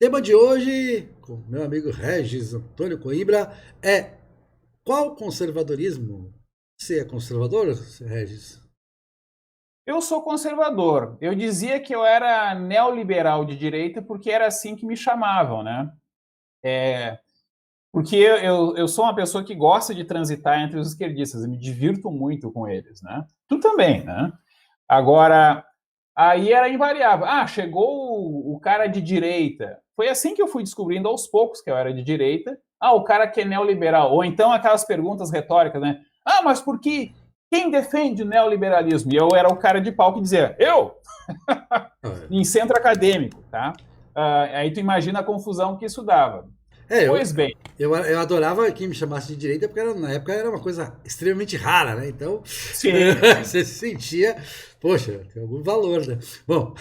Tema de hoje, com meu amigo Regis Antônio Coimbra, é qual conservadorismo? Você é conservador, Regis? Eu sou conservador. Eu dizia que eu era neoliberal de direita porque era assim que me chamavam, né? Porque eu sou uma pessoa que gosta de transitar entre os esquerdistas e me divirto muito com eles, né? Tu também, né? Agora, aí era invariável. Ah, chegou o cara de direita. Foi assim que eu fui descobrindo aos poucos que eu era de direita. Ah, o cara que é neoliberal. Ou então aquelas perguntas retóricas, né? Ah, mas por que quem defende o neoliberalismo? E eu era o cara de pau que dizia, eu, em centro acadêmico, tá? Aí tu imagina a confusão que isso dava. É, eu, Pois bem, eu adorava que me chamasse de direita, porque na época era uma coisa extremamente rara, né? Então, sim, sim. você se sentia, poxa, tem algum valor, né? Bom,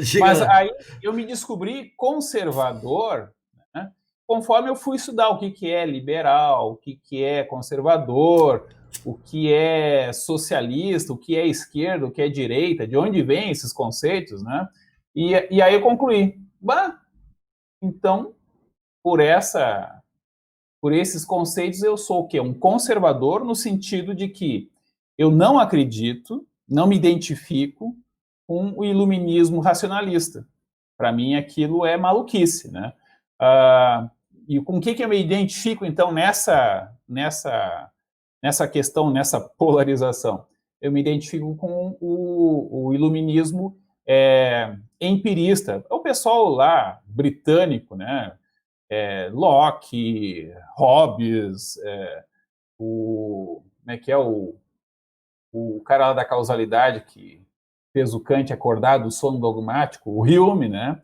diga Mas lá. aí eu me descobri conservador, né, conforme eu fui estudar o que é liberal, o que é conservador, o que é socialista, o que é esquerda, o que é direita, de onde vêm esses conceitos, né? E aí eu concluí, bah, então por essa, por esses conceitos eu sou o quê? Um conservador no sentido de que eu não acredito, não me identifico com o iluminismo racionalista. Para mim, aquilo é maluquice, né? Ah, e com o que eu me identifico, então, nessa questão, nessa polarização? Eu me identifico com o iluminismo empirista. O pessoal lá, britânico, né? Locke, Hobbes, como é que é o cara lá da causalidade que fez o Kant acordar do sono dogmático, o Hume, né?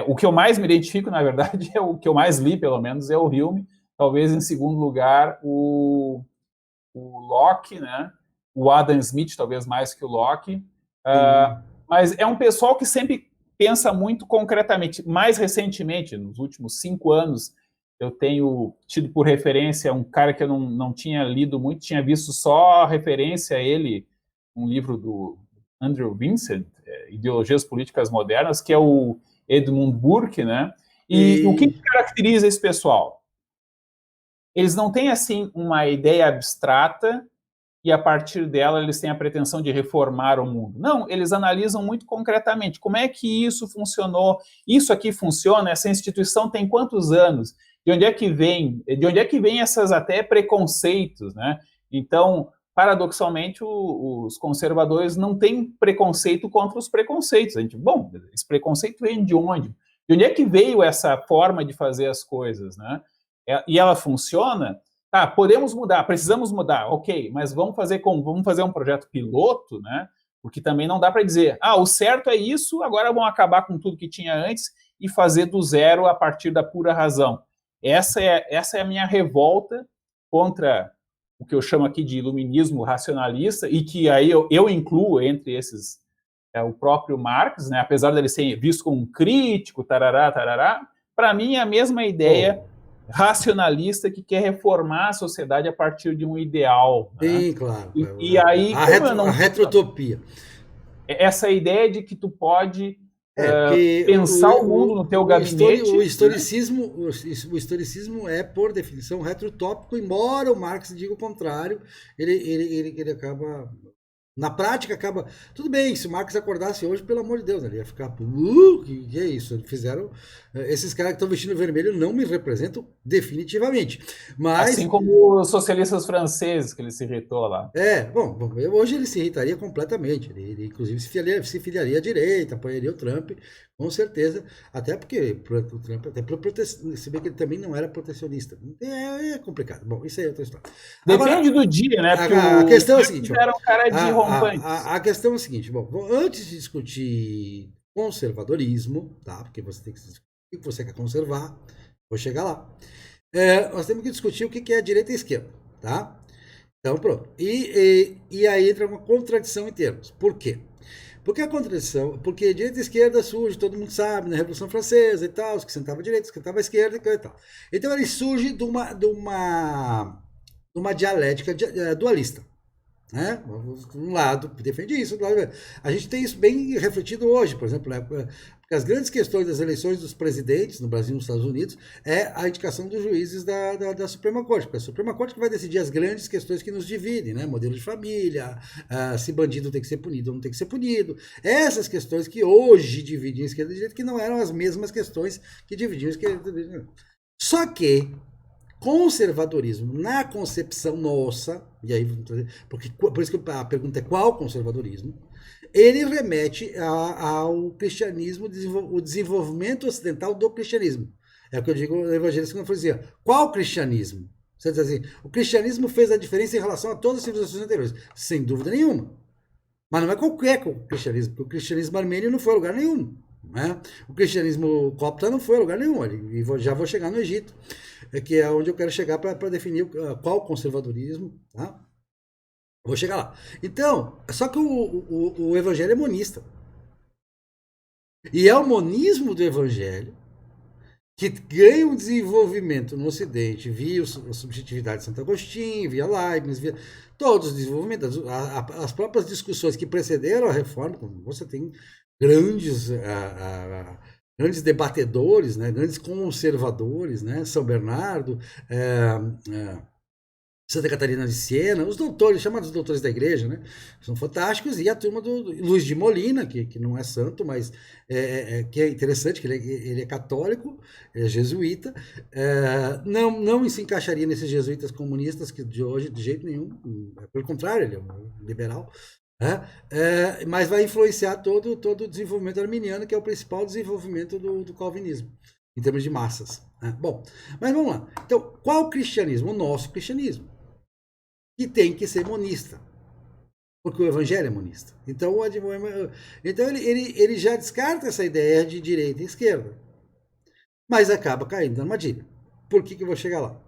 O que eu mais me identifico, na verdade, é o que eu mais li, pelo menos, é o Hume. Talvez em segundo lugar o Locke, né? O Adam Smith, talvez mais que o Locke. Sim. Mas é um pessoal que sempre pensa muito concretamente. Mais recentemente, nos últimos 5 anos, eu tenho tido por referência um cara que eu não tinha lido muito, tinha visto só referência a ele, um livro do Andrew Vincent, Ideologias Políticas Modernas, que é o Edmund Burke, né? E o que E caracteriza esse pessoal? Eles não têm, assim, uma ideia abstrata e a partir dela eles têm a pretensão de reformar o mundo. Não, eles analisam muito concretamente como é que isso funcionou, isso aqui funciona, essa instituição tem quantos anos, de onde é que vem essas até preconceitos, né? Então, paradoxalmente, os conservadores não têm preconceito contra os preconceitos. A gente, bom, esse preconceito vem de onde? De onde é que veio essa forma de fazer as coisas, né? E ela funciona. Tá, podemos mudar, precisamos mudar, ok, mas vamos fazer como? Vamos fazer um projeto piloto, né? Porque também não dá para dizer, o certo é isso, agora vamos acabar com tudo que tinha antes e fazer do zero a partir da pura razão. Essa é a minha revolta contra o que eu chamo aqui de iluminismo racionalista e que aí eu incluo entre esses o próprio Marx, né? Apesar dele ser visto como um crítico, tarará, tarará, para mim é a mesma oh, ideia racionalista que quer reformar a sociedade a partir de um ideal, né? sim, claro, E aí, como eu a não tenho retrotopia. essa ideia de que tu pode Porque pensar o mundo no teu o gabinete, né? historicismo, o historicismo é, por definição, retrotópico, embora o Marx diga o contrário, ele acaba. Na prática, acaba. Tudo bem, se o Marx acordasse hoje, pelo amor de Deus, ele ia ficar. Que é isso? Fizeram. Esses caras que estão vestindo vermelho não me representam definitivamente. Assim Mas como os socialistas franceses que ele se irritou lá. hoje ele se irritaria completamente. Ele inclusive, se filiaria à direita, apoiaria o Trump, com certeza. Até porque o Trump, até se bem que ele também não era protecionista. É complicado. Bom, isso aí é outra história. Agora, Depende do dia, né? Porque a o questão é a seguinte: Trump ó, era um cara de rompantes. a questão é a seguinte: bom, antes de discutir conservadorismo, tá? Porque você tem que discutir o que você quer conservar, vou chegar lá. Nós temos que discutir o que é a direita e a esquerda, tá? Então, pronto. E aí entra uma contradição em termos. Por quê? Porque a contradição, porque direita e esquerda surge, todo mundo sabe, na Revolução Francesa e tal, os que sentavam à direita, os que sentavam à esquerda e tal. Então ele surge de uma dialética dualista. Né? Um lado defende isso, outro lado... A gente tem isso bem refletido hoje, por exemplo, né? Porque as grandes questões das eleições dos presidentes no Brasil e nos Estados Unidos é a indicação dos juízes da Suprema Corte, porque é a Suprema Corte que vai decidir as grandes questões que nos dividem, né? Modelo de família, se bandido tem que ser punido ou não tem que ser punido. Essas questões que hoje dividem a esquerda e a direita, que não eram as mesmas questões que dividiam a esquerda e a direita. Só que conservadorismo, na concepção nossa, e aí, porque, por isso que a pergunta é qual conservadorismo, ele remete ao cristianismo, o desenvolvimento ocidental do cristianismo. É o que eu digo no Evangelho segundo a Profecia. Qual cristianismo? Você diz assim, o cristianismo fez a diferença em relação a todas as civilizações anteriores. Sem dúvida nenhuma. Mas não é qualquer cristianismo, porque o cristianismo armênio não foi a lugar nenhum. Né? O cristianismo copta não foi a lugar nenhum. E já vou chegar no Egito, que é onde eu quero chegar para definir qual conservadorismo. Tá? Vou chegar lá. Então, só que o evangelho é monista. E é o monismo do evangelho que ganha um desenvolvimento no Ocidente via a subjetividade de Santo Agostinho, via Leibniz, via todos os desenvolvimentos, as próprias discussões que precederam a reforma. Você tem grandes debatedores, né, grandes conservadores, né, São Bernardo, Santa Catarina de Siena, os doutores, chamados doutores da igreja, né? São fantásticos, e a turma do Luiz de Molina, que não é santo, mas que é interessante, que ele é católico, é jesuíta, não se encaixaria nesses jesuítas comunistas que de hoje, de jeito nenhum, pelo contrário, ele é um liberal, mas vai influenciar todo o desenvolvimento arminiano, que é o principal desenvolvimento do calvinismo, em termos de massas. Bom, mas vamos lá. Então, qual o cristianismo? O nosso cristianismo. Que tem que ser monista, porque o evangelho é monista. Então, ele já descarta essa ideia de direita e esquerda, mas acaba caindo na armadilha. Por que eu vou chegar lá?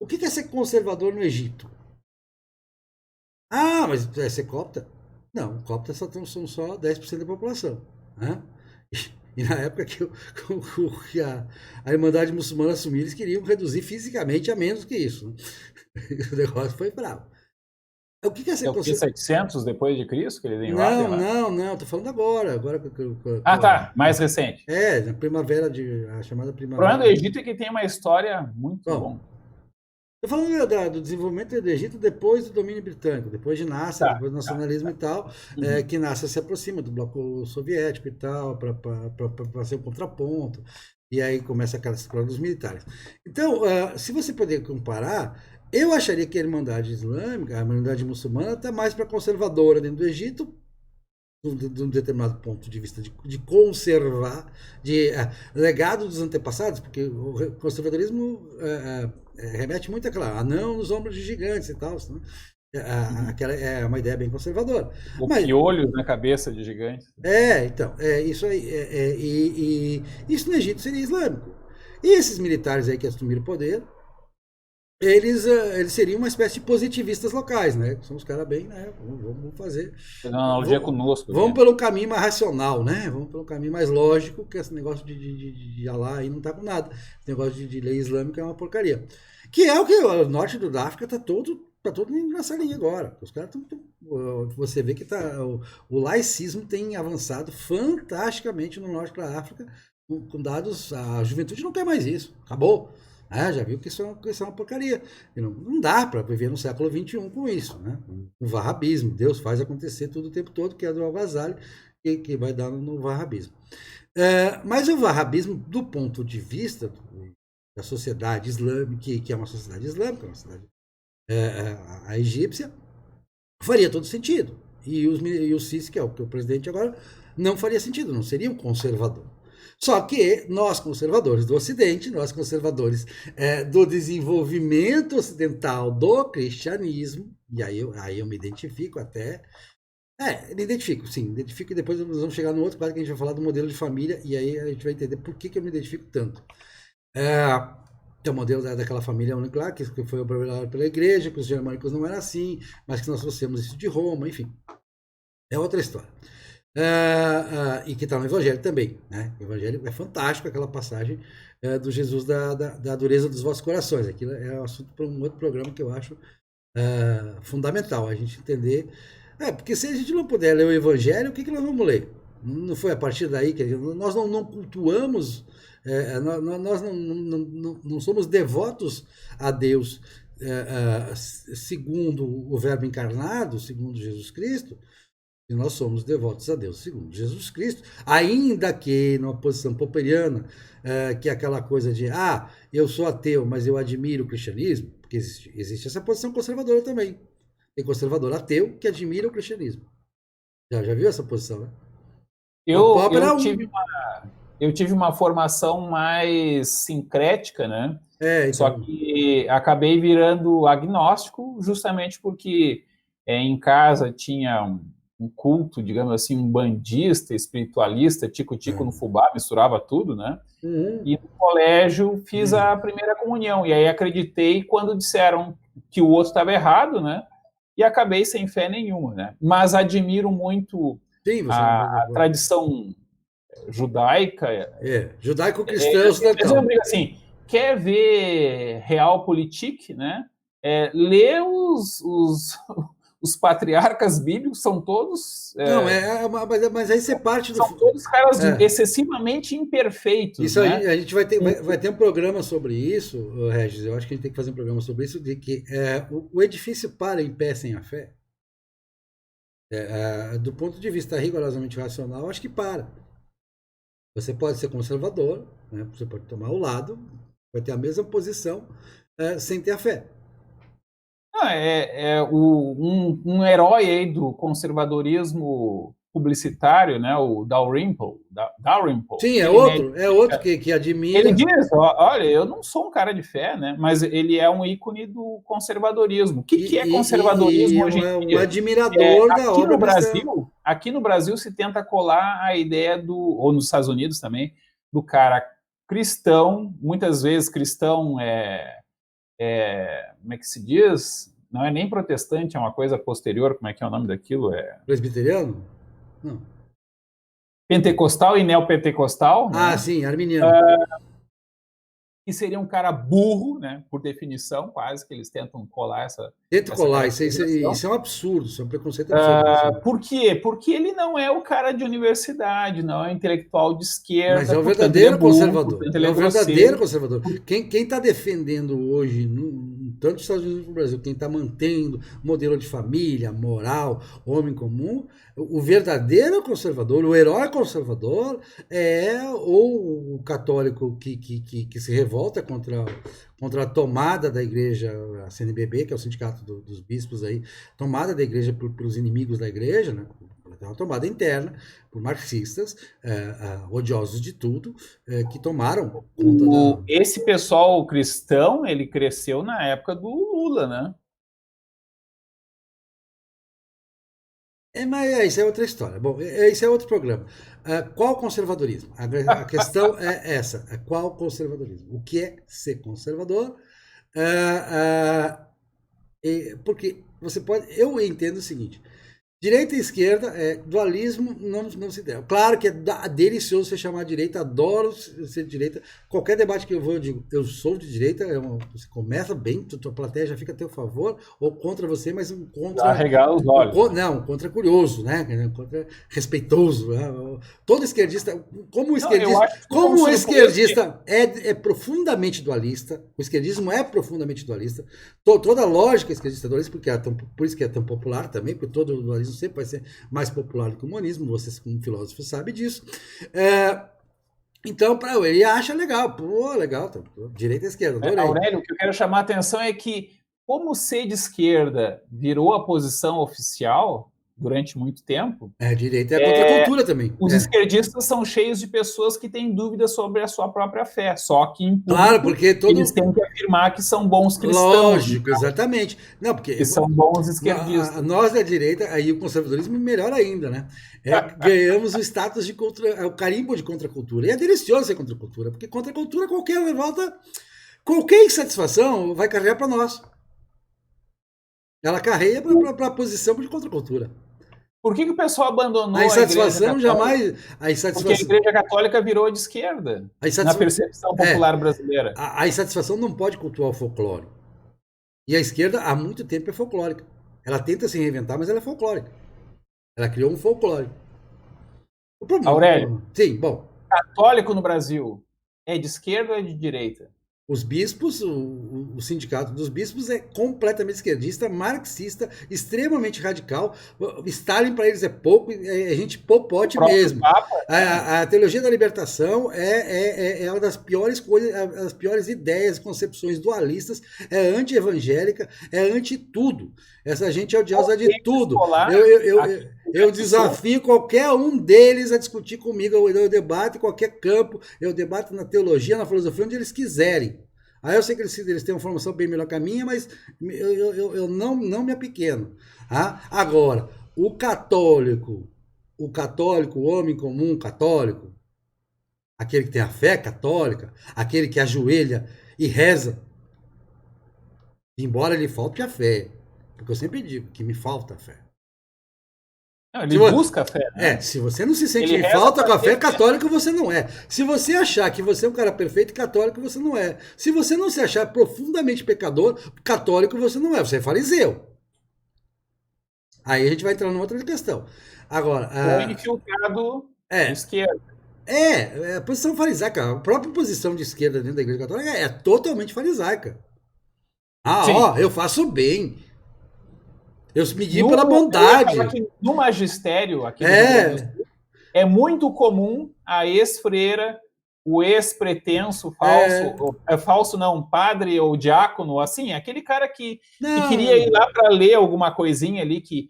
O que é ser conservador no Egito? Ah, mas é ser copta? Não, copta são só 10% da população. Né? E na época que a Irmandade Muçulmana assumiu, eles queriam reduzir fisicamente a menos que isso. Né? O negócio foi bravo. O que é ser conservador? 700 depois de Cristo que eles invadem? Não, tô falando agora. Tá, mais recente. Na primavera, a chamada primavera. O problema do Egito é que tem uma história muito longa. Tô falando do desenvolvimento do Egito depois do domínio britânico, depois de Nasser, depois do nacionalismo e tal, que Nasser se aproxima do bloco soviético e tal, para ser um contraponto, e aí começa aquela história dos militares. Então, se você puder comparar, eu acharia que a Irmandade Islâmica, a Irmandade Muçulmana, está mais para conservadora dentro do Egito, de um determinado ponto de vista de conservar, de legado dos antepassados, porque o conservadorismo remete muito àquela anão nos ombros de gigantes e tal, né? Aquela é uma ideia bem conservadora. Piolhos na cabeça de gigantes. Então, isso aí. E isso no Egito seria islâmico. E esses militares aí que assumiram o poder, eles seriam uma espécie de positivistas locais, né? São os caras bem, né? Vamos fazer. Fazer uma analogia conosco. Vamos pelo caminho mais racional, né? Vamos pelo caminho mais lógico, que esse negócio de Allah aí não tá com nada. Esse negócio de lei islâmica é uma porcaria. Que é o que o norte da África tá todo nessa linha agora. Os caras você vê que o laicismo tem avançado fantasticamente no norte da África, com dados. A juventude não quer mais isso. Acabou. Já viu que isso é uma porcaria. E não dá para viver no século XXI com isso. Né? O wahhabismo. Deus faz acontecer tudo o tempo todo, que é do Al-Ghazali, que vai dar no wahhabismo. Mas o wahhabismo, do ponto de vista da sociedade islâmica, que é uma sociedade islâmica, uma sociedade a egípcia, faria todo sentido. E o Sisi, que é o presidente agora, não faria sentido, não seria um conservador. Só que nós, conservadores do Ocidente, nós, conservadores do desenvolvimento ocidental do cristianismo, e aí eu me identifico até. Me identifico, sim, identifico, e depois nós vamos chegar no outro quadro que a gente vai falar do modelo de família, e aí a gente vai entender por que eu me identifico tanto. Tem o modelo daquela família única lá, que foi obrigado pela igreja, que os germânicos não eram assim, mas que nós trouxemos isso de Roma, enfim. É outra história. E que está no Evangelho também. Né? O Evangelho é fantástico, aquela passagem do Jesus da dureza dos vossos corações. Aquilo é assunto para um outro programa que eu acho fundamental a gente entender. Porque se a gente não puder ler o Evangelho, o que nós vamos ler? Não foi a partir daí que nós não cultuamos, nós não somos devotos a Deus segundo o Verbo encarnado, segundo Jesus Cristo, e nós somos devotos a Deus segundo Jesus Cristo, ainda que numa posição popperiana, que é aquela coisa de, eu sou ateu, mas eu admiro o cristianismo, porque existe essa posição conservadora também. Tem conservador ateu que admira o cristianismo. Já viu essa posição, né? Eu tive uma formação mais sincrética, né? Então... Só que acabei virando agnóstico justamente porque em casa tinha um culto, digamos assim, um bandista, espiritualista, tico-tico no fubá, misturava tudo, né? E no colégio fiz a primeira comunhão, e aí acreditei quando disseram que o outro estava errado, né? E acabei sem fé nenhuma, né? Mas admiro muito a tradição judaica. Judaico-cristã ocidental. Eu digo assim, quer ver Realpolitik, né? Lê os patriarcas bíblicos, são todos... mas aí você parte do... São todos caras excessivamente imperfeitos. Isso, né? A gente vai ter um programa sobre isso, Regis, eu acho que a gente tem que fazer um programa sobre isso, de que o edifício para em pé sem a fé, do ponto de vista rigorosamente racional, acho que para. Você pode ser conservador, né? Você pode tomar o lado, vai ter a mesma posição sem ter a fé. Um herói aí do conservadorismo publicitário, né, o Dalrymple. Sim, é outro que admira. Ele diz, olha, eu não sou um cara de fé, né, mas ele é um ícone do conservadorismo. O que é conservadorismo hoje em dia? Um admirador da obra cristã. Aqui no Brasil se tenta colar a ideia ou nos Estados Unidos também, do cara cristão, muitas vezes cristão como é que se diz? Não é nem protestante, é uma coisa posterior, como é que é o nome daquilo? Presbiteriano? Não. Pentecostal e neopentecostal. Né? Sim, arminiano. Que seria um cara burro, né? Por definição, quase, que eles tentam colar essa... Isso é um absurdo, isso é um preconceito absurdo. Por quê? Porque ele não é o cara de universidade, não é um intelectual de esquerda. Mas é o verdadeiro conservador. É o verdadeiro conservador. Quem está defendendo hoje, tanto nos Estados Unidos como no Brasil, quem está mantendo modelo de família, moral, homem comum, o verdadeiro conservador, o herói conservador é o católico que se revolta contra a tomada da igreja, a CNBB, que é o sindicato dos bispos aí, tomada da igreja pelos inimigos da igreja, né? Uma tomada interna por marxistas, odiosos de tudo, que tomaram conta Esse pessoal cristão, ele cresceu na época do Lula, né? Mas isso é outra história. Bom, isso é outro programa. Qual conservadorismo? A questão é essa. Qual conservadorismo? O que é ser conservador? Porque você pode... Eu entendo o seguinte. Direita e esquerda, dualismo não se deve. Claro que é delicioso você chamar de direita, adoro ser de direita. Qualquer debate que eu vou, eu digo, eu sou de direita, você começa bem, tua plateia já fica a teu favor, ou contra você, mas um contra... Arregar os olhos. Um contra curioso, né? Um contra respeitoso. Né? Todo esquerdista, como o esquerdista é profundamente dualista, o esquerdismo é profundamente dualista, toda a lógica esquerdista é dualista, por isso que é tão popular também, porque todo o dualismo sempre vai ser mais popular do que o humanismo, você como filósofo sabe disso. Então, ele acha legal, legal, direita e esquerda, adorei. Aurélio, o que eu quero chamar a atenção é que, como ser de esquerda virou a posição oficial durante muito tempo... direita é contra a cultura também. Os esquerdistas são cheios de pessoas que têm dúvidas sobre a sua própria fé, só que em público, claro, porque eles têm que afirmar que são bons cristãos. Lógico, exatamente. Não, porque que são bons esquerdistas. Nós da direita, aí o conservadorismo melhor ainda, né? Ganhamos o status de o carimbo de contracultura. E é delicioso ser contracultura, porque contracultura, qualquer revolta, qualquer insatisfação vai carregar para nós. Ela carrega para a posição de contracultura. Por que o pessoal abandonou a insatisfação? Jamais. Porque a Igreja Católica virou de esquerda, na percepção popular brasileira. A insatisfação não pode cultuar o folclore. E a esquerda, há muito tempo, é folclórica. Ela tenta se reinventar, mas ela é folclórica. Ela criou um folclore. O problema, Aurélio, sim, bom, católico no Brasil é de esquerda ou é de direita? os bispos, o sindicato dos bispos é completamente esquerdista, marxista, extremamente radical. Stalin para eles é pouco, é gente popote mesmo. Papa, A teologia da libertação é uma das piores coisas, as piores ideias, concepções dualistas, é anti-evangélica, é anti-tudo. Essa gente é odiosa de tudo. Eu desafio qualquer um deles a discutir comigo. Eu debato em qualquer campo, eu debato na teologia, na filosofia, onde eles quiserem. Aí eu sei que eles têm uma formação bem melhor que a minha, mas eu não me apequeno. Tá? Agora, o católico, o homem comum católico, aquele que tem a fé católica, aquele que ajoelha e reza, embora lhe falte a fé, porque eu sempre digo que me falta a fé. Não, ele busca a fé. Né? Se você não se sente em falta com a fé, católico você não é. Se você achar que você é um cara perfeito, católico você não é. Se você não se achar profundamente pecador, católico você não é. Você é fariseu. Aí a gente vai entrar numa outra questão. Agora, ou infiltrado de esquerda. A posição farisaica, a própria posição de esquerda dentro da Igreja Católica é totalmente farisaica. Eu faço bem. Eu me guio pela bondade. No magistério aqui no Rio Grande do Sul, é muito comum a ex-freira, o ex-pretenso falso, padre ou diácono, assim, aquele cara que queria ir lá para ler alguma coisinha ali, que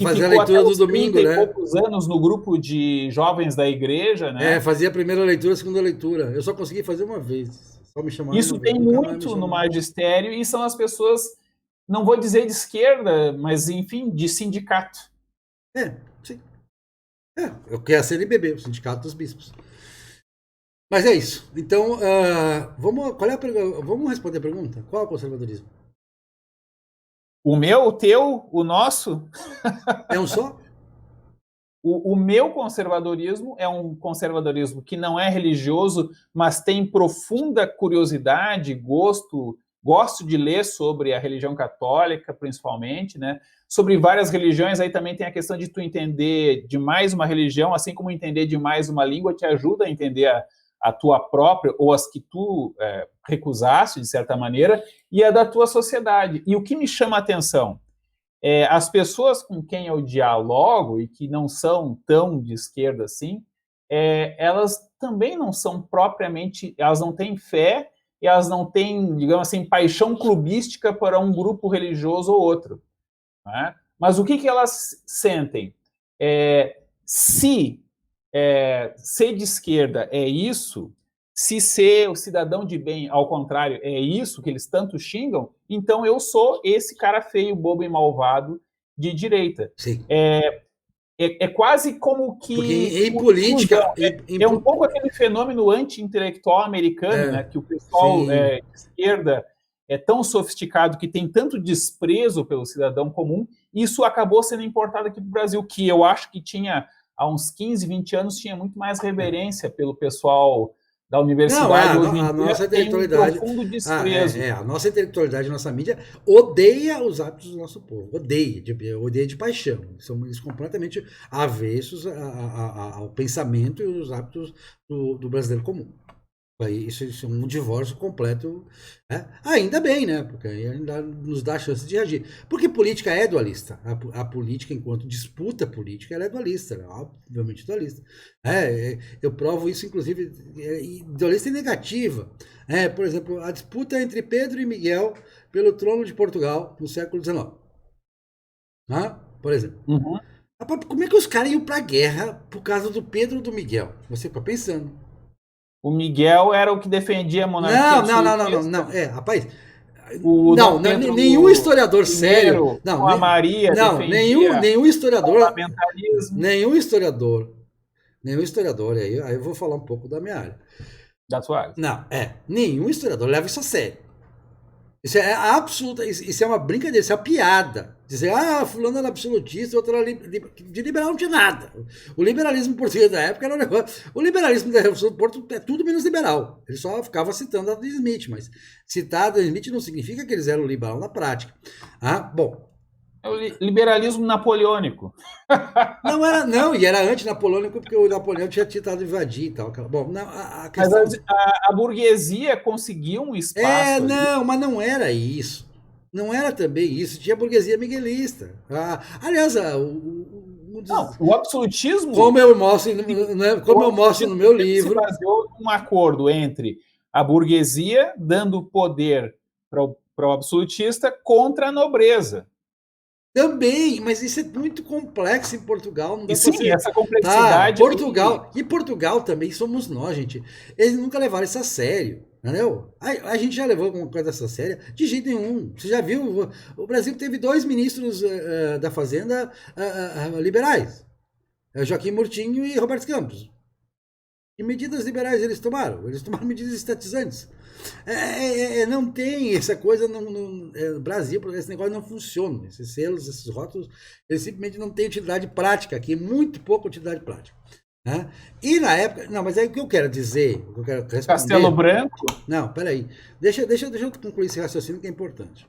fazer a leitura do domingo, né? poucos anos no grupo de jovens da igreja, né? Fazia a primeira leitura, a segunda leitura. Eu só consegui fazer uma vez. Só me chamaram. Isso tem muito no magistério e são as pessoas, não vou dizer de esquerda, mas enfim, de sindicato. Sim. Eu quero a CNBB, o Sindicato dos Bispos. Mas é isso. Então, vamos responder a pergunta? Qual é o conservadorismo? O meu, o teu, o nosso? É um só? O meu conservadorismo é um conservadorismo que não é religioso, mas tem profunda curiosidade, gosto de ler sobre a religião católica, principalmente, né? Sobre várias religiões, aí também tem a questão de tu entender demais uma religião, assim como entender demais uma língua te ajuda a entender a tua própria, ou as que tu recusaste, de certa maneira, e a da tua sociedade. E o que me chama a atenção? As pessoas com quem eu dialogo e que não são tão de esquerda assim, elas também não são propriamente, elas não têm fé e elas não têm, digamos assim, paixão clubística para um grupo religioso ou outro. Né? Mas o que elas sentem? Se ser de esquerda é isso, se ser o cidadão de bem, ao contrário, é isso que eles tanto xingam, então eu sou esse cara feio, bobo e malvado de direita. Sim. É quase como que... Porque em política... É um pouco aquele fenômeno anti-intelectual americano, né, que o pessoal de esquerda é tão sofisticado que tem tanto desprezo pelo cidadão comum, e isso acabou sendo importado aqui para o Brasil, que eu acho que tinha, há uns 15, 20 anos, tinha muito mais reverência pelo pessoal da universidade. Hoje em dia, nossa intelectualidade, tem um profundo desprezo. A nossa intelectualidade, a nossa mídia odeia os hábitos do nosso povo, odeia de paixão. São eles completamente avessos ao pensamento e os hábitos do brasileiro comum. Isso é um divórcio completo. Né? Ainda bem, né? Porque ainda nos dá a chance de reagir. Porque política é dualista. A política, enquanto disputa política, ela é dualista. Né? Obviamente dualista. Eu provo isso, inclusive, dualista e negativa. Por exemplo, a disputa entre Pedro e Miguel pelo trono de Portugal no século XIX. Por exemplo. Uhum. Como é que os caras iam pra guerra por causa do Pedro ou do Miguel? Você fica pensando. O Miguel era o que defendia a monarquia. Não. Rapaz. Nenhum historiador sério. Não, a Maria nenhum historiador. Nenhum historiador. Aí eu vou falar um pouco da minha área. Da sua área. Não, nenhum historiador leva isso a sério. Isso é absoluta, isso é uma brincadeira, isso é uma piada. Dizer, fulano era absolutista, outro era de liberal não tinha nada. O liberalismo português da época era um negócio. O liberalismo da Revolução do Porto é tudo menos liberal. Ele só ficava citando Adam Smith, mas citar Adam Smith não significa que eles eram liberal na prática. Bom, É o liberalismo napoleônico. Não era, não, e era anti-napoleônico porque o Napoleão tinha tentado invadir e tal. Bom, não, a Mas questão. a burguesia conseguiu um espaço ali. Não, mas não era isso. Não era também isso. Tinha burguesia miguelista. Aliás, Não, o absolutismo, como eu mostro, né, como eu mostro no meu se livro. baseou num acordo entre a burguesia dando poder para o absolutista contra a nobreza. Também, mas isso é muito complexo em Portugal, não dá E pra sim, ser. essa Tá, complexidade Portugal. E Portugal também somos nós, gente. Eles nunca levaram isso a sério, entendeu? A gente já levou alguma coisa dessa séria? De jeito nenhum. Você já viu? O Brasil teve 2 ministros da Fazenda liberais: Joaquim Murtinho e Roberto Campos. Que medidas liberais eles tomaram? Eles tomaram medidas estatizantes. Não tem essa coisa no Brasil, esse negócio não funciona. Esses selos, esses rótulos, eles simplesmente não têm utilidade prática aqui, muito pouca utilidade prática. Né? E na época. Não, mas é o que eu quero dizer, o que eu quero responder. Castelo Branco. Não, peraí. Deixa eu concluir esse raciocínio que é importante.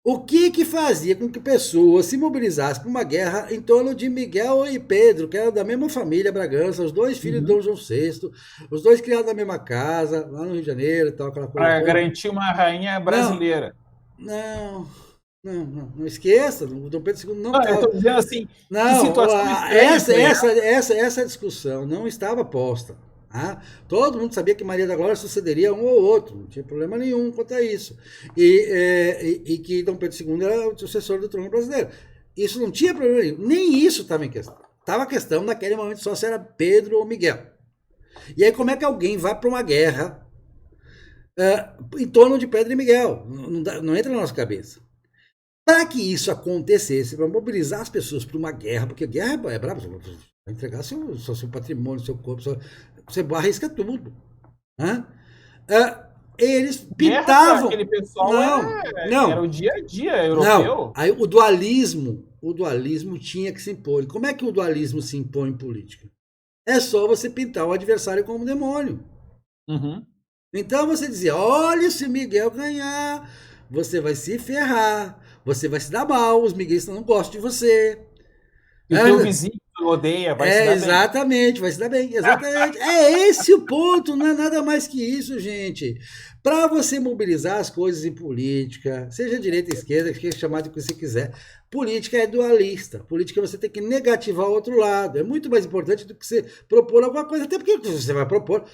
O que fazia com que pessoas se mobilizassem para uma guerra em torno de Miguel e Pedro, que eram da mesma família Bragança, os 2 filhos de Dom João VI, os 2 criados na mesma casa, lá no Rio de Janeiro e tal, aquela coisa. Para garantir uma rainha brasileira. Não esqueça, o Dom Pedro II não estava. estava. Eu estou dizendo assim, não, que situação essa discussão não estava posta. Todo mundo sabia que Maria da Glória sucederia um ou outro, não tinha problema nenhum quanto a isso. E que Dom Pedro II era o sucessor do trono brasileiro. Isso não tinha problema nenhum. Nem isso estava em questão. Estava a questão naquele momento só se era Pedro ou Miguel. E aí como é que alguém vai para uma guerra em torno de Pedro e Miguel? Não entra na nossa cabeça. Para que isso acontecesse, para mobilizar as pessoas para uma guerra, porque guerra é brabo, você vai entregar seu patrimônio, seu corpo, você arrisca tudo. Eles pintavam. Aquele pessoal era o dia a dia europeu. Não, aí o dualismo tinha que se impor. E como é que o dualismo se impõe em política? É só você pintar o adversário como demônio. Uhum. Então você dizia, olha, se Miguel ganhar, você vai se ferrar, você vai se dar mal, os miguelistas não gostam de você. E o teu vizinho odeia, vai se dar bem. Exatamente, vai se dar bem. Exatamente. É esse o ponto, não é nada mais que isso, gente. Para você mobilizar as coisas em política, seja direita ou esquerda, que chamar de que você quiser, política é dualista. Política você tem que negativar o outro lado. É muito mais importante do que você propor alguma coisa. Até porque você vai propor.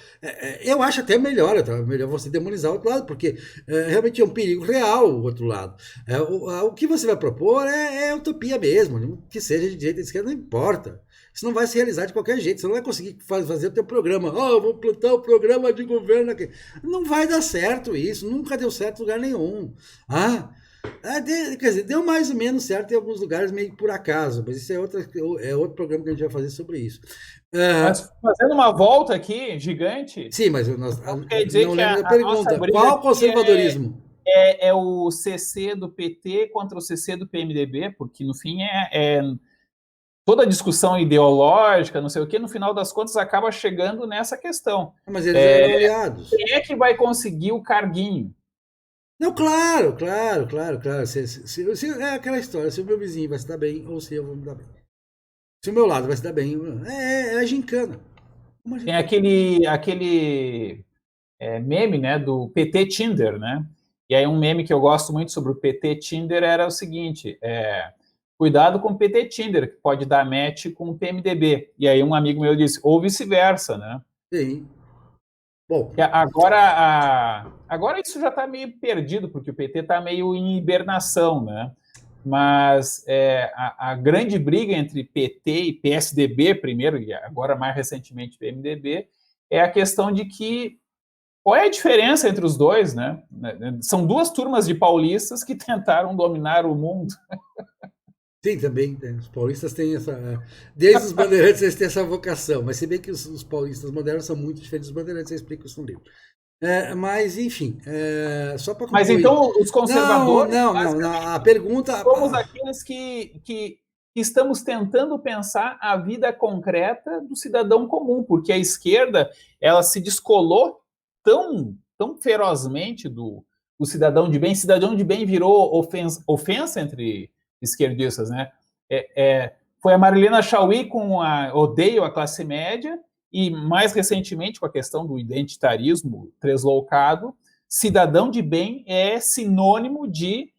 Eu acho até melhor você demonizar o outro lado, porque realmente é um perigo real o outro lado. O que você vai propor é utopia mesmo. Que seja de direita ou esquerda, não importa. Isso não vai se realizar de qualquer jeito. Você não vai conseguir fazer o teu programa. Eu vou plantar o programa de governo aqui. Não vai dar certo isso. Nunca deu certo em lugar nenhum. Quer dizer, deu mais ou menos certo em alguns lugares, meio por acaso. Mas isso é outro programa que a gente vai fazer sobre isso. Mas fazendo uma volta aqui, gigante... Sim, mas quer dizer não que lembro da pergunta. Qual conservadorismo? É o CC do PT contra o CC do PMDB, porque no fim toda a discussão ideológica, não sei o que, no final das contas acaba chegando nessa questão. Mas eles eram aliados. Quem é que vai conseguir o carguinho? Não, claro. É aquela história, se o meu vizinho vai se dar bem, ou se eu vou me dar bem. Se o meu lado vai se dar bem, é a gincana. Tem aquele meme, né, do PT Tinder, né? E aí um meme que eu gosto muito sobre o PT Tinder era o seguinte, cuidado com o PT Tinder, que pode dar match com o PMDB. E aí um amigo meu disse, ou vice-versa, né? Sim. Bom. Agora isso já está meio perdido, porque o PT está meio em hibernação, né? Mas a grande briga entre PT e PSDB, primeiro, e agora mais recentemente PMDB, é a questão de que qual é a diferença entre os dois, né? São 2 turmas de paulistas que tentaram dominar o mundo. Sim, também. Os paulistas têm essa... Desde os bandeirantes eles têm essa vocação, mas se bem que os paulistas modernos são muito diferentes dos bandeirantes, eu explico isso no livro. Mas, enfim, só para concluir... Mas então os conservadores... Não, a pergunta... Somos aqueles que estamos tentando pensar a vida concreta do cidadão comum, porque a esquerda ela se descolou tão ferozmente do o cidadão de bem. Cidadão de bem virou ofensa entre esquerdistas, né? Foi a Marilena Chaui com Odeio a Classe Média, e mais recentemente com a questão do identitarismo translocado. Cidadão de bem é sinônimo de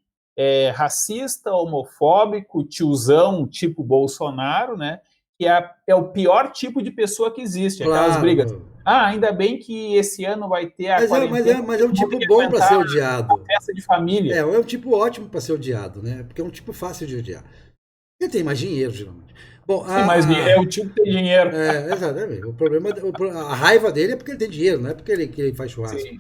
racista, homofóbico, tiozão, tipo Bolsonaro, né? Que é o pior tipo de pessoa que existe, aquelas brigas. Ainda bem que esse ano vai ter a quarentena. Mas é um tipo bom para ser odiado. Uma festa de família. É um tipo ótimo para ser odiado, né? Porque é um tipo fácil de odiar. Ele tem mais dinheiro, geralmente. Bom, sim, mas é o tipo que tem dinheiro. Exatamente. O problema, a raiva dele é porque ele tem dinheiro, não é porque ele faz churrasco. Sim.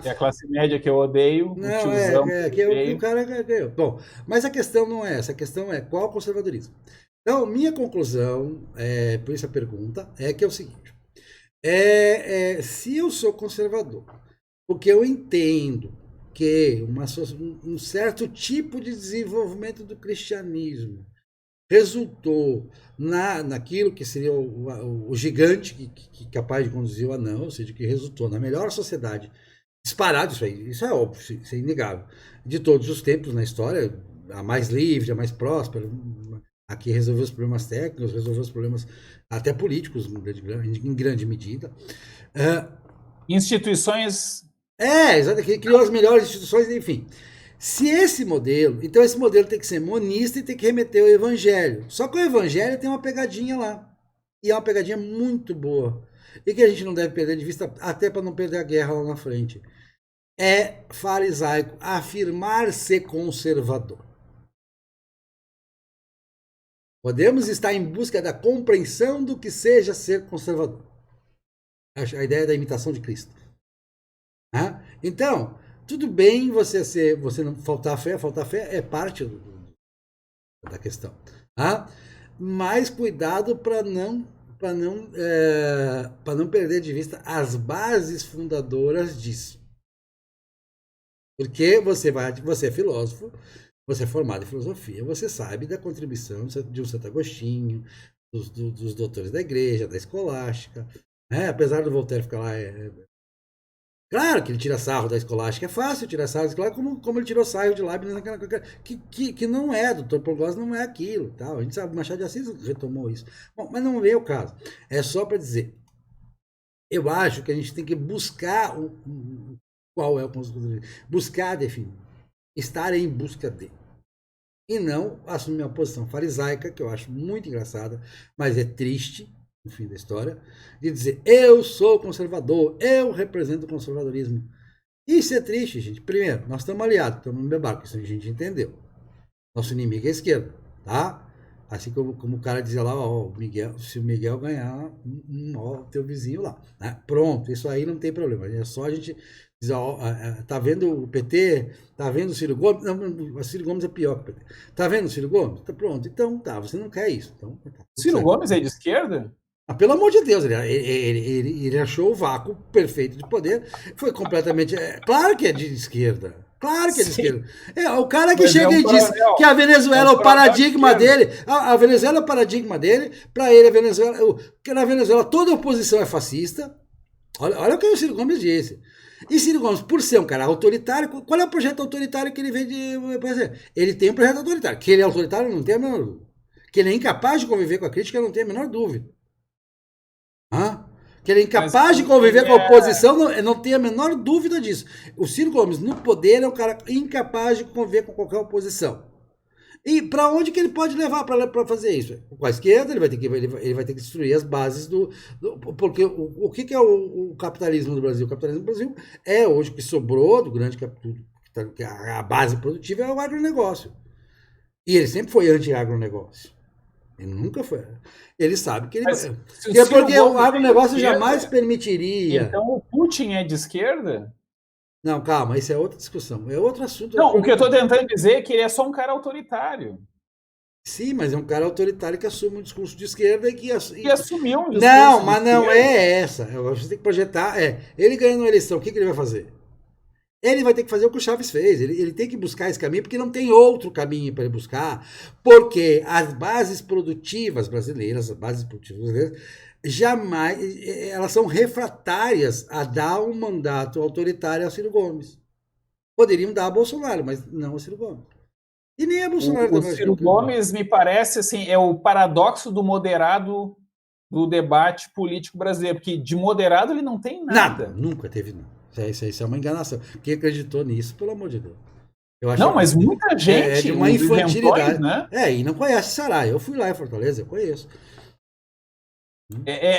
É a classe média que eu odeio, não, o tiozão que o cara ganhou. Bom, mas a questão não é essa. A questão é qual o conservadorismo. Então, minha conclusão, por essa pergunta, é que é o seguinte. Se eu sou conservador, porque eu entendo que um certo tipo de desenvolvimento do cristianismo resultou naquilo que seria o gigante que capaz de conduzir o anão, ou seja, que resultou na melhor sociedade, disparado isso é óbvio, isso é inegável, de todos os tempos na história, a mais livre, a mais próspera, a que resolveu os problemas técnicos, resolveu os problemas até políticos, em grande medida. Instituições... exato, que criou as melhores instituições, enfim. Se esse modelo tem que ser monista e tem que remeter ao evangelho. Só que o evangelho tem uma pegadinha lá. E é uma pegadinha muito boa. E que a gente não deve perder de vista, até para não perder a guerra lá na frente. É farisaico afirmar ser conservador. Podemos estar em busca da compreensão do que seja ser conservador. A ideia da imitação de Cristo. Então, tudo bem você não faltar fé é parte da questão. Mas cuidado para não perder de vista as bases fundadoras disso. Porque você é filósofo, você é formado em filosofia, você sabe da contribuição de um Santo Agostinho, dos doutores da igreja, da escolástica. Apesar do Voltaire ficar lá... Claro que ele tira sarro da escolástica, é fácil tirar sarro da escolástica, como ele tirou sarro de Leibniz naquela que não é, doutor Proglós não é aquilo. Tal. A gente sabe, Machado de Assis retomou isso. Bom, mas não é o caso. É só para dizer, eu acho que a gente tem que buscar qual é o conservadorismo, buscar definir, estar em busca dele. E não assumir uma posição farisaica, que eu acho muito engraçada, mas é triste, no fim da história, de dizer, eu sou conservador, eu represento o conservadorismo. Isso é triste, gente. Primeiro, nós estamos aliados, estamos no mesmo barco, isso a gente entendeu. Nosso inimigo é a esquerda, tá? Assim como o cara dizia lá, se o Miguel ganhar, teu vizinho lá. Né? Pronto, isso aí não tem problema. É só a gente dizer, tá vendo o PT? Tá vendo o Ciro Gomes? Não, o Ciro Gomes é pior que o PT. Tá vendo o Ciro Gomes? Tá pronto. Então, você não quer isso. Então, Ciro Gomes é de esquerda? Pelo amor de Deus, ele achou o vácuo perfeito de poder. Foi completamente... claro que é de esquerda. Claro que é de esquerda. O cara que chega e diz que a Venezuela é o paradigma dele. A Venezuela é o paradigma dele. Para ele, que na Venezuela toda oposição é fascista. Olha o que o Ciro Gomes disse. E Ciro Gomes, por ser um cara autoritário, qual é o projeto autoritário que ele vem de... Ele tem um projeto autoritário. Que ele é autoritário, não tem a menor dúvida. Que ele é incapaz de conviver com a crítica, não tem a menor dúvida. Que ele é incapaz de conviver com a oposição, não tem a menor dúvida disso. O Ciro Gomes, no poder, é um cara incapaz de conviver com qualquer oposição. E para onde que ele pode levar para fazer isso? Com a esquerda, ele vai ter que destruir as bases porque o que é o capitalismo do Brasil? O capitalismo do Brasil é hoje o que sobrou do grande capítulo, que a base produtiva é o agronegócio. E ele sempre foi anti-agronegócio. Ele nunca foi. Ele sabe que ele vai. Porque o agronegócio jamais permitiria. Então o Putin é de esquerda? Não, calma, isso é outra discussão. É outro assunto. Não, o que eu estou tentando dizer é que ele é só um cara autoritário. Sim, mas é um cara autoritário que assume um discurso de esquerda e assumiu um discurso Não, mas não é essa. Você tem que projetar. Ele ganhando a eleição, o que ele vai fazer? Ele vai ter que fazer o que o Chaves fez. Ele tem que buscar esse caminho, porque não tem outro caminho para ele buscar. Porque as bases produtivas brasileiras, jamais, elas são refratárias a dar um mandato autoritário ao Ciro Gomes. poderiam dar a Bolsonaro, mas não a Ciro Gomes. E nem a Bolsonaro O também. Ciro Gomes, me parece, assim, é o paradoxo do moderado do debate político brasileiro, porque de moderado ele não tem nada. Nunca teve, não. Isso é uma enganação. Quem acreditou nisso, pelo amor de Deus. Eu acho Não, mas muita gente... É de uma infantilidade. Né? E não conhece Sará. Eu fui lá em Fortaleza, eu conheço.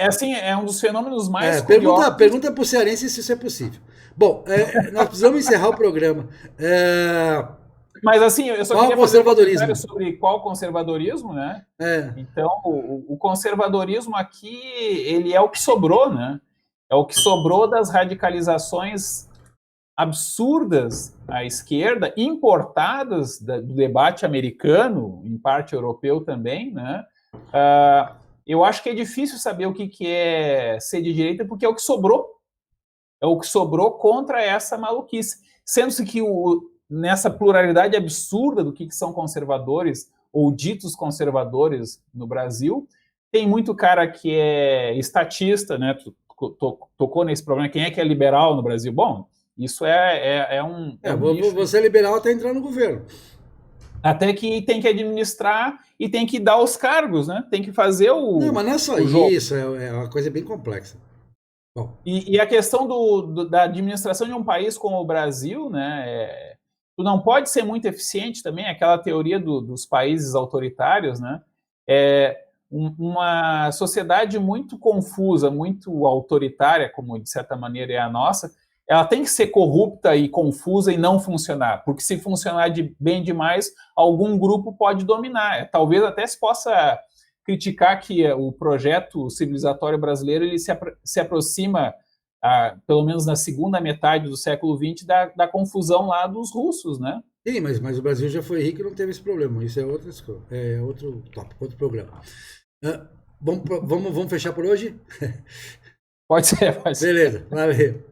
Assim, é um dos fenômenos mais curiosos. Pergunta para o cearense se isso é possível. Bom, nós precisamos encerrar o programa. Mas assim, eu só queria fazer um comentário sobre qual conservadorismo, né? Então, o conservadorismo aqui, ele é o que sobrou, né? É o que sobrou das radicalizações absurdas à esquerda, importadas do debate americano, em parte europeu também, né? Eu acho que é difícil saber o que é ser de direita, porque é o que sobrou. É o que sobrou contra essa maluquice. Sendo-se que nessa pluralidade absurda do que são conservadores, ou ditos conservadores no Brasil, tem muito cara que é estatista, né? Tocou nesse problema. Quem é que é liberal no Brasil? Bom, isso você é liberal até entrar no governo. Até que tem que administrar e tem que dar os cargos, né? Tem que fazer o Não, mas não é só isso, é uma coisa bem complexa. Bom. E a questão da administração de um país como o Brasil, né? Tu não pode ser muito eficiente também, aquela teoria dos países autoritários, né? Uma sociedade muito confusa, muito autoritária, como de certa maneira é a nossa, ela tem que ser corrupta e confusa e não funcionar, porque se funcionar bem demais, algum grupo pode dominar. Talvez até se possa criticar que o projeto civilizatório brasileiro ele se aproxima, pelo menos na segunda metade do século XX, da confusão lá dos russos, né? Sim, mas o Brasil já foi rico e não teve esse problema. Isso é outro tópico, outro programa. Vamos fechar por hoje? Pode ser. Beleza, valeu.